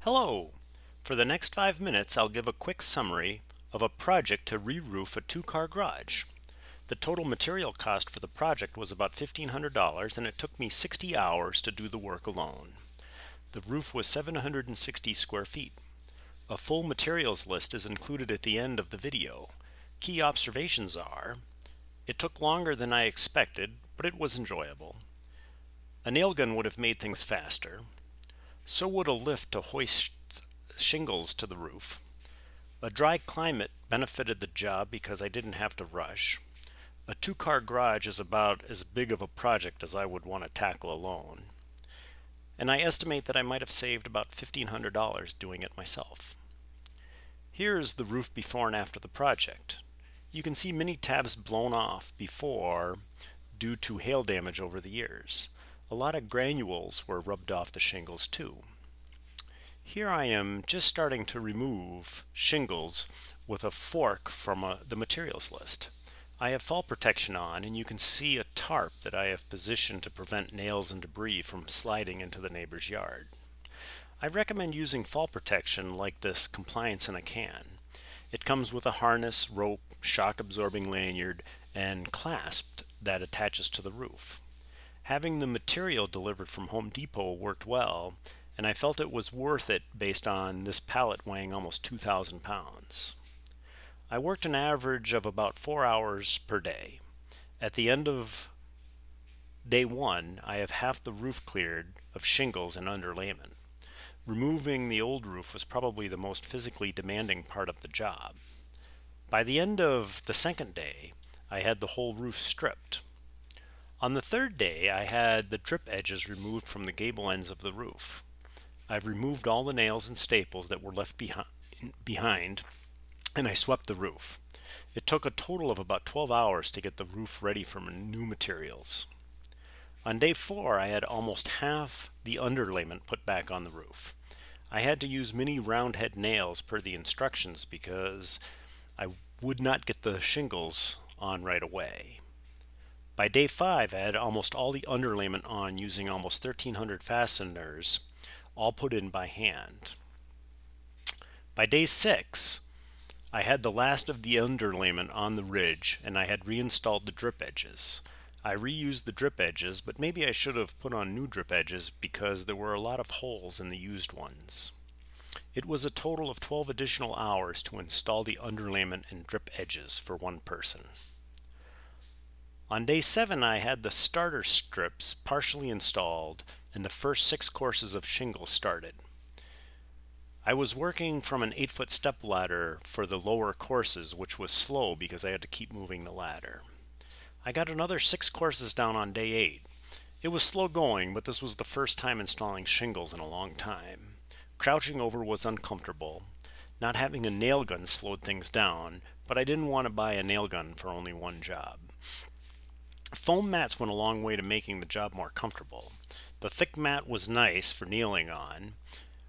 Hello! For the next 5 minutes, I'll give a quick summary of a project to re-roof a two-car garage. The total material cost for the project was about $1,500 and it took me 60 hours to do the work alone. The roof was 760 square feet. A full materials list is included at the end of the video. Key observations are: it took longer than I expected, but it was enjoyable. A nail gun would have made things faster. So would a lift to hoist shingles to the roof. A dry climate benefited the job because I didn't have to rush. A two-car garage is about as big of a project as I would want to tackle alone. And I estimate that I might have saved about $1,500 doing it myself. Here is the roof before and after the project. You can see many tabs blown off before due to hail damage over the years. A lot of granules were rubbed off the shingles too. Here I am just starting to remove shingles with a fork from the materials list. I have fall protection on, and you can see a tarp that I have positioned to prevent nails and debris from sliding into the neighbor's yard. I recommend using fall protection like this Compliance in a Can. It comes with a harness, rope, shock absorbing lanyard, and clasp that attaches to the roof. Having the material delivered from Home Depot worked well, and I felt it was worth it based on this pallet weighing almost 2,000 pounds. I worked an average of about 4 hours per day. At the end of day 1, I have half the roof cleared of shingles and underlayment. Removing the old roof was probably the most physically demanding part of the job. By the end of the second day, I had the whole roof stripped. On the third day, I had the drip edges removed from the gable ends of the roof. I've removed all the nails and staples that were left behind, and I swept the roof. It took a total of about 12 hours to get the roof ready for new materials. On day 4, I had almost half the underlayment put back on the roof. I had to use mini round head nails per the instructions because I would not get the shingles on right away. By day 5, I had almost all the underlayment on using almost 1,300 fasteners, all put in by hand. By day 6, I had the last of the underlayment on the ridge, and I had reinstalled the drip edges. I reused the drip edges, but maybe I should have put on new drip edges because there were a lot of holes in the used ones. It was a total of 12 additional hours to install the underlayment and drip edges for one person. On day 7, I had the starter strips partially installed and the first 6 courses of shingles started. I was working from an 8-foot step ladder for the lower courses, which was slow because I had to keep moving the ladder. I got another 6 courses down on day 8. It was slow going, but this was the first time installing shingles in a long time. Crouching over was uncomfortable. Not having a nail gun slowed things down, but I didn't want to buy a nail gun for only one job. Foam mats went a long way to making the job more comfortable. The thick mat was nice for kneeling on.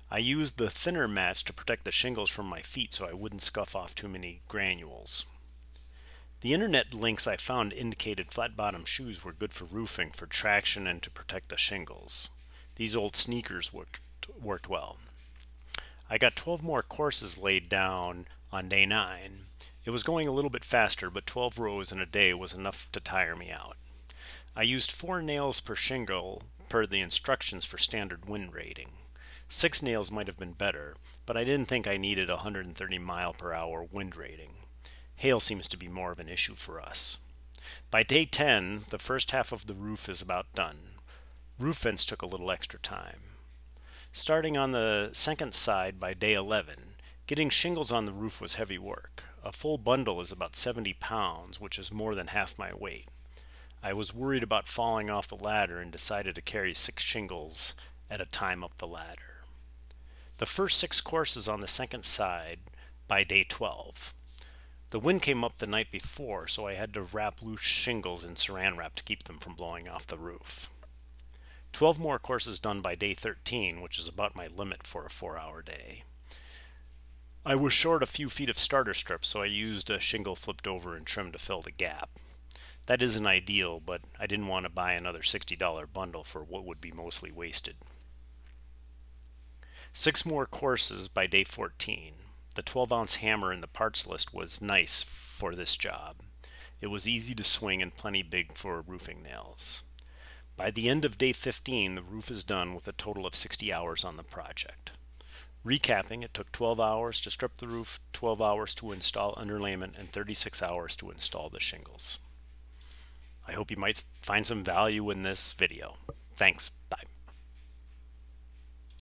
I used the thinner mats to protect the shingles from my feet so I wouldn't scuff off too many granules. The internet links I found indicated flat-bottom shoes were good for roofing, for traction, and to protect the shingles. These old sneakers worked well. I got 12 more courses laid down on day 9. It was going a little bit faster, but 12 rows in a day was enough to tire me out. I used 4 nails per shingle per the instructions for standard wind rating. 6 nails might have been better, but I didn't think I needed a 130 mile per hour wind rating. Hail seems to be more of an issue for us. By day 10, the first half of the roof is about done. Roof vents took a little extra time. Starting on the second side by day 11, getting shingles on the roof was heavy work. A full bundle is about 70 pounds, which is more than half my weight. I was worried about falling off the ladder and decided to carry 6 shingles at a time up the ladder. The first 6 courses on the second side by day 12. The wind came up the night before, so I had to wrap loose shingles in saran wrap to keep them from blowing off the roof. 12 more courses done by day 13, which is about my limit for a 4-hour day. I was short a few feet of starter strips, so I used a shingle flipped over and trimmed to fill the gap. That isn't ideal, but I didn't want to buy another $60 bundle for what would be mostly wasted. 6 more courses by day 14. The 12-ounce hammer in the parts list was nice for this job. It was easy to swing and plenty big for roofing nails. By the end of day 15, the roof is done with a total of 60 hours on the project. Recapping, it took 12 hours to strip the roof, 12 hours to install underlayment, and 36 hours to install the shingles. I hope you might find some value in this video. Thanks. Bye.